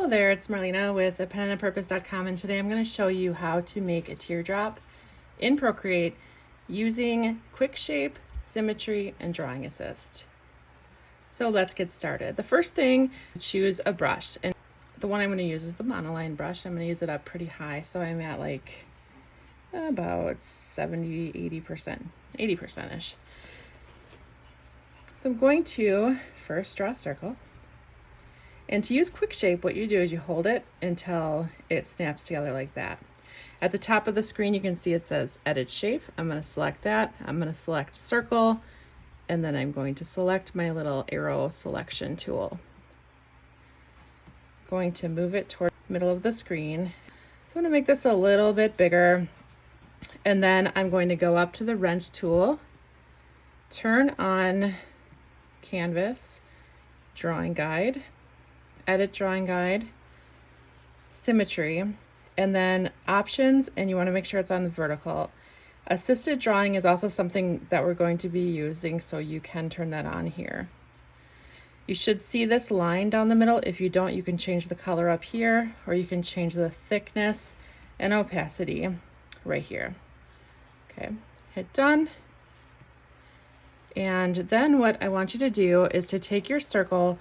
Hello there, it's Marlena with penandapurpose.com, and today I'm going to show you how to make a teardrop in Procreate using Quick Shape, Symmetry, and Drawing Assist. So let's get started. The first thing, choose a brush, and the one I'm going to use is the monoline brush. I'm going to use it up pretty high, so I'm at like about 80%-ish. So I'm going to first draw a circle. And to use Quick Shape, what you do is you hold it until it snaps together like that. At the top of the screen, you can see it says Edit Shape. I'm going to select that. I'm going to select Circle, and then I'm going to select my little arrow selection tool. I'm going to move it toward the middle of the screen. So I'm going to make this a little bit bigger, and then I'm going to go up to the wrench tool, turn on Canvas, Drawing Guide, Edit Drawing Guide, Symmetry, and then Options, and you want to make sure it's on the vertical. Assisted drawing is also something that we're going to be using, so you can turn that on here. You should see this line down the middle. If you don't, you can change the color up here, or you can change the thickness and opacity right here. Okay, hit done. And then what I want you to do is to take your circle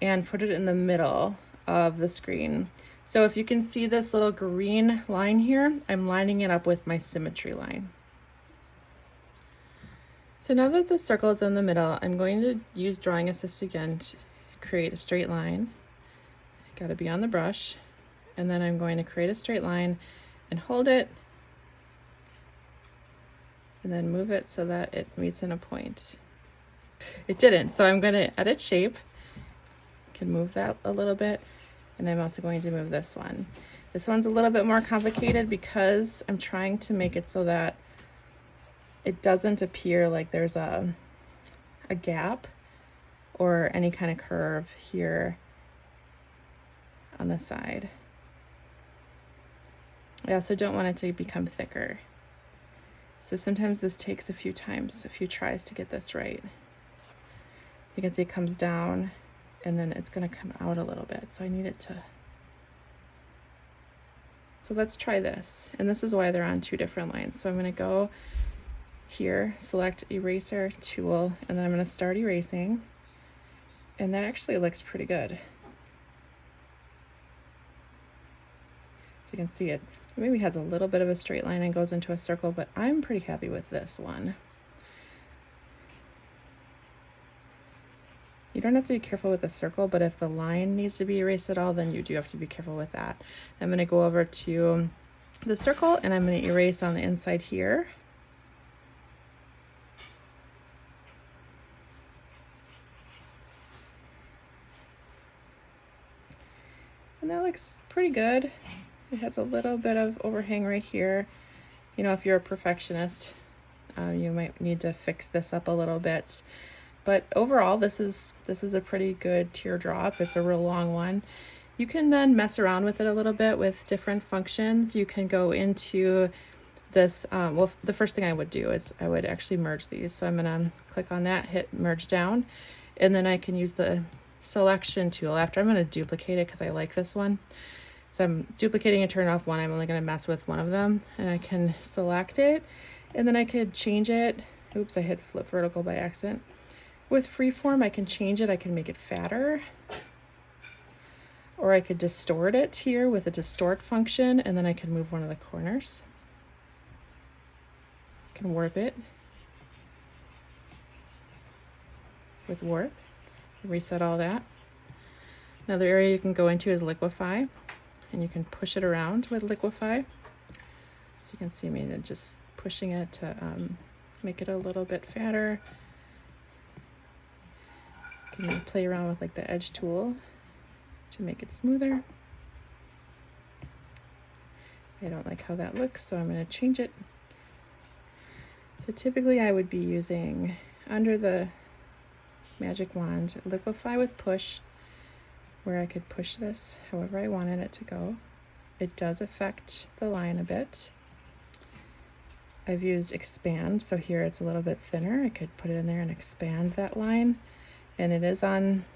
and put it in the middle of the screen. So if you can see this little green line here, I'm lining it up with my symmetry line. So now that the circle is in the middle, I'm going to use Drawing Assist again to create a straight line. Got to be on the brush, and then I'm going to create a straight line and hold it, and then move it so that it meets in a point. It didn't, so I'm going to edit shape. Can move that a little bit, and I'm also going to move this one. This one's a little bit more complicated because I'm trying to make it so that it doesn't appear like there's a gap or any kind of curve here on the side. I also don't want it to become thicker. So sometimes this takes a few tries to get this right. You can see it comes down, and then it's going to come out a little bit, so I need it to. So let's try this, and this is why they're on two different lines. So I'm going to go here, select Eraser tool, and then I'm going to start erasing, and that actually looks pretty good. So you can see it maybe has a little bit of a straight line and goes into a circle, but I'm pretty happy with this one. You don't have to be careful with the circle, but if the line needs to be erased at all, then you do have to be careful with that. I'm going to go over to the circle, and I'm going to erase on the inside here. And that looks pretty good. It has a little bit of overhang right here. You know, if you're a perfectionist, you might need to fix this up a little bit. But overall, this is a pretty good teardrop. It's a real long one. You can then mess around with it a little bit with different functions. You can go into this, well, the first thing I would do is I would actually merge these. So I'm gonna click on that, hit merge down, and then I can use the selection tool after. I'm gonna duplicate it because I like this one. So I'm duplicating and turn off one. I'm only gonna mess with one of them, and I can select it, and then I could change it. Oops, I hit flip vertical by accident. With freeform, I can change it. I can make it fatter, or I could distort it here with a distort function, and then I can move one of the corners. I can warp it with warp, reset all that. Another area you can go into is liquefy, and you can push it around with liquefy. So you can see me just pushing it to make it a little bit fatter. You can play around with like the edge tool to make it smoother. I don't like how that looks, so I'm going to change it. So typically I would be using, under the magic wand, liquefy with push, where I could push this however I wanted it to go. It does affect the line a bit. I've used expand, so here it's a little bit thinner. I could put it in there and expand that line. And it is on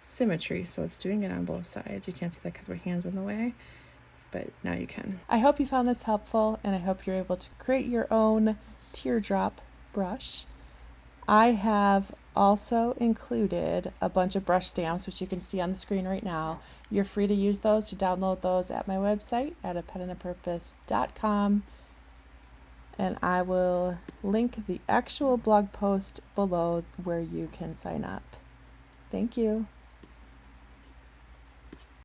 Symmetry, so it's doing it on both sides. You can't see that because my hand's in the way, but now you can. I hope you found this helpful, and I hope you're able to create your own teardrop brush. I have also included a bunch of brush stamps, which you can see on the screen right now. You're free to use those, to download those at my website at apenandapurpose.com. And I will link the actual blog post below where you can sign up. Thank you.